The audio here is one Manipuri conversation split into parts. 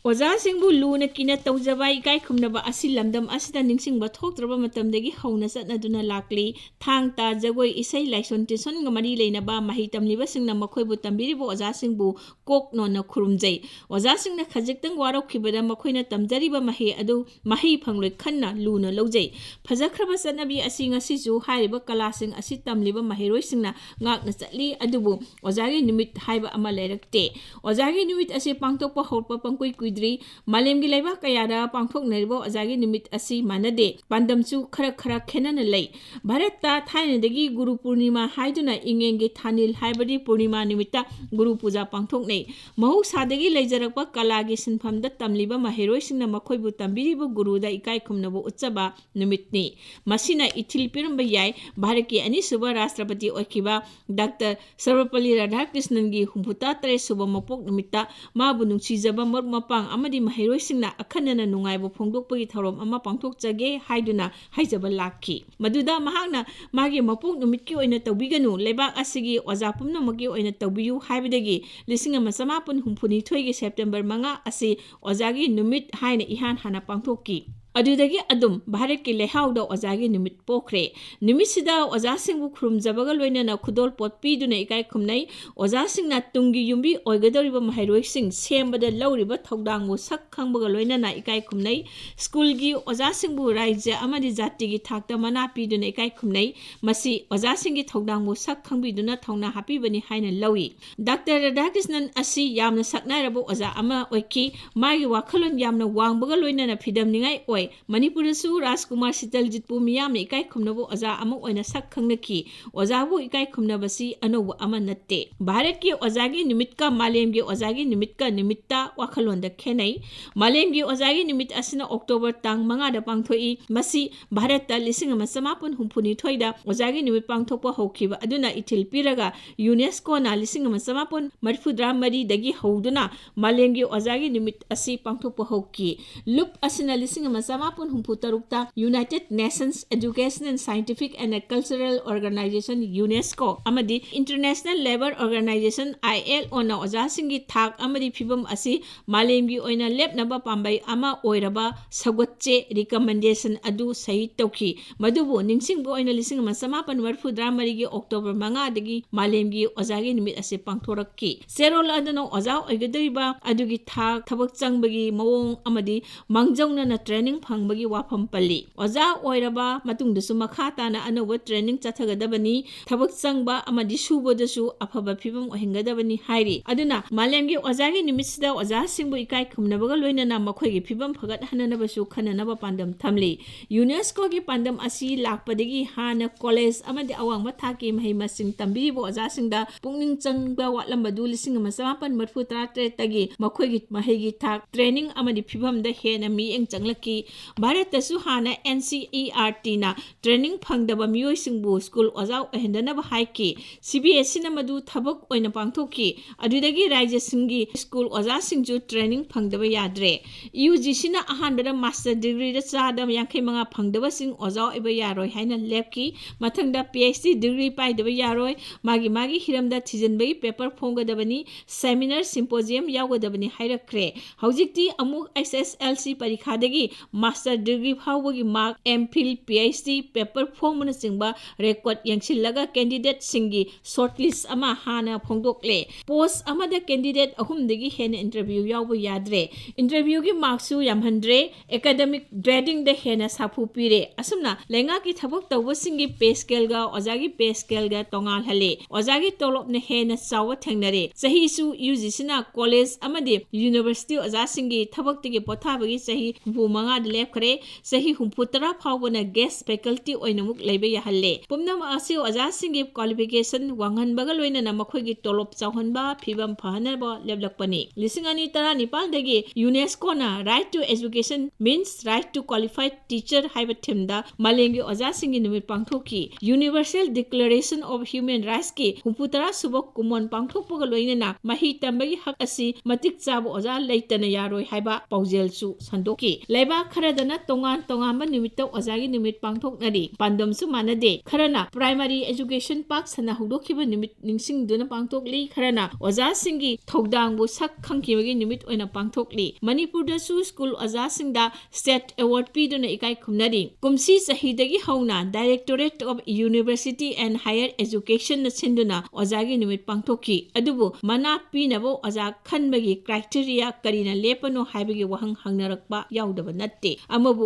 Ojasingbu luna kina tawjaba ikai khumnaba asi lamdam asida ningsingba thoktraba matamdagi hauna satnaduna lakli thangta jagoi isai laison tison ngamari leinaba mahi tamliba singna makhoibu tambiribo ojasingbu kokno na khurumjai ojasingna khajiktang warakhibada makhoina tamjariba mahi adu mahi phangloi khanna luna lawjai phajakraba satnabi asi ngasisu haiba kalasing asi tamliba mahiroi singna ngakna chatli adubu ojagi numit haiba ama leirakte ojagi numit asi pangtokpa horpa pangkoi kuidri malemgi laiba kayada pangthoknaribo ojagi numit asi manade pandamchu khara khenana lei bharata thainadagi guru purnima haiduna ingenge thanil haibadi purnima nimita guru puja pangthoknei mahu sadagi leijarakpa kalagi sinphamda tamliba mahiroi singna makhoibu tambiribo guruda ikai khumnabo utchaba numitni masina ithil piramba yai bharaki ani suba rashtrapati oikiba dr sarvapalli radhakrishnan gi humputa tre suba mapok numita mabu nungchijaba mapang amadi mahiroi singna akhanana nungaibo phongdokpagi thorom ama pangthokjage haiduna haijaba lakhi maduda mahakna magi mapok numitki oina tawbiganu lebak asigi oja pumnamaki oina tawbiyu haibadagi lising ama samapun humphuni thoigi september 5 asi ojagi numit haina ihan hana pangthokki adudagi adum bharat ki lehauda ojagi numit pokre numisida ojasingbu khurumjabaga loinana khudol potpi duna ikai khumnai ojasingna tungi yumbi oigadoriba mahairoi sing sembada lauriba thodangmu sak khangbaga loinana ikai khumnai school gi ojasingbu raijya amadi jati gi thakta mana pi duna ikai khumnai masi ojasinggi thodangmu sak khangbi duna thongna happy bani haina lawi dr radhakrishnan asi yamna saknairabo oja ama oiki magi wakhalon yamna wangbaga loinana phidam ningai oi Manipur su Rajkumar Sitaljit pu miyam ni ikai khumnabo oja ama oina sak khangnaki ojabu ikai khumnabasi anobu ama natte Bharat ki ojagi numit ka malem gi ojagi numit ka nimitta wakhalonda khenai malem gi ojagi numit asina October tang 5 da pangthoi masi Bharat ta lising ama samapun humphuni thoida ojagi numit pangthokpa hokhiba aduna ithil piraga UNESCO na lising ama samapun marfudra mari dagi houduna malem gi ojagi numit asi pangthokpa hokki lup asina lising ama samapun humputarukta United Nations Education and Scientific and Cultural Organization UNESCO amadi International Labour Organization ILO na ojasingi thak amadi phibam asi malemgi oina lepnaba pambai ama oiraba sagotche recommendation adu sahi tauki madubu ningsingbo oina lising ama samapan marfudra marigi October 5 dagi malemgi ojagi numit asi pangthorakki serol adano oja oigadariba adugi thak thabak changbagi mawong amadi mangjauna na training pangbagi wafam pali oja oiraba matungdasu makha tana anoba training chathagadabani thabak changba amadi subodasu afaba phibam ohengadabani hairi aduna malemgi ojagi nimisida oja singbu ikai khumnabaga loinana makhoigi phibam phagat hananabasu khananaba pandam thamli UNESCO gi pandam asi lakpadagi hana college amadi awangba thaki mahai masing tambiribo oja singda pungning changba watlambadu lising amasapan marfu 33 tagi makhoigi mahai thak training amadi phibam da hena mi eng changlaki Bharat tasu hana NCERT na training phangdaba miyoi singbu school oja ohendanaba haiki CBSE na madu thabak oina pangthoki adudagi rajya singi school oja singju training phangdaba yadre UGC na ahanbada master degree da chadam yankhai manga phangdaba sing oja oiba yaroi haina lepki mathangda PhD degree paidaba yaroi magi hiramda thijanbagi paper phonggadabani seminar symposium yawgadabani hairakre haujikti amuk SSLC parikhadagi master degree phawagi mark MPhil PhD paper phongmana singba record yangsillaga candidate singi shortlist ama hana phongdokle post amada candidate ahumdagi hena interview yawba yadre interview gi marksu yamhandre academic grading de hena sapu pire asumna lenga ki thabak tawba singi pay scale ga ojagi pay scale ga tongal hale ojagi tolop ne hena sawa thengnare sahi su UGC na college amadi university oja singi thabak tigi pothabagi sahi 5 lepkhare sahi 13 phawbana guest faculty oinamuk leiba yahalle pumnam asi oja singi qualification wanghanbaga loinana makhoigi tolop chawhanba phibam phahanaba leblakpani lisingani tara nipal dagi UNESCO na right to education means right to qualified teacher haiba thimda malengi oja singi numit pangthoki universal declaration of human rights ki 13 subak kumon pangthokpaga loinana mahi tambagi hak asi matik chaba oja leitana yaroi haiba paujel chu sandoki leiba खरदना तोंगान तोंगांबा नुमित्ता ओजागी नुमित पांगथोकनारी पांदमसु मानदे खरना प्राइमरी एजुकेशन पाक सना हौदोखिबा नुमित निंगसिंगदुना पांगथोकली खरना ओजासिंगी थौदांगबु सक खंखिबगी नुमित ओइना पांगथोकली मणिपुरदसु स्कूल ओजासिंगदा स्टेट अवार्ड पीदुना इकाई खुमनारी कुमसी सहीदगी हौना directorate of university and higher education न सिंदुना ओजागी नुमित पांगथोकी अदुबु मना पीनबो ओजा खनबगी क्राइटेरिया करीना लेपनो हाइबगी वहंग हंगनरकबा याउदबा नत्ते अमबु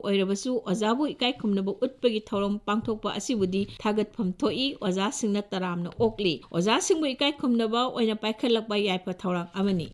ओइरबसु ओजाबु इकाई खुमनबु उत्पगी थौरम पांगथोकपा असिबुदी थागतफम थोई ओजासिंगना तरामना ओकली ओजासिंगबु इकाई खुमनबा ओइना पाइखलकबा याइफा थौरांग अमनी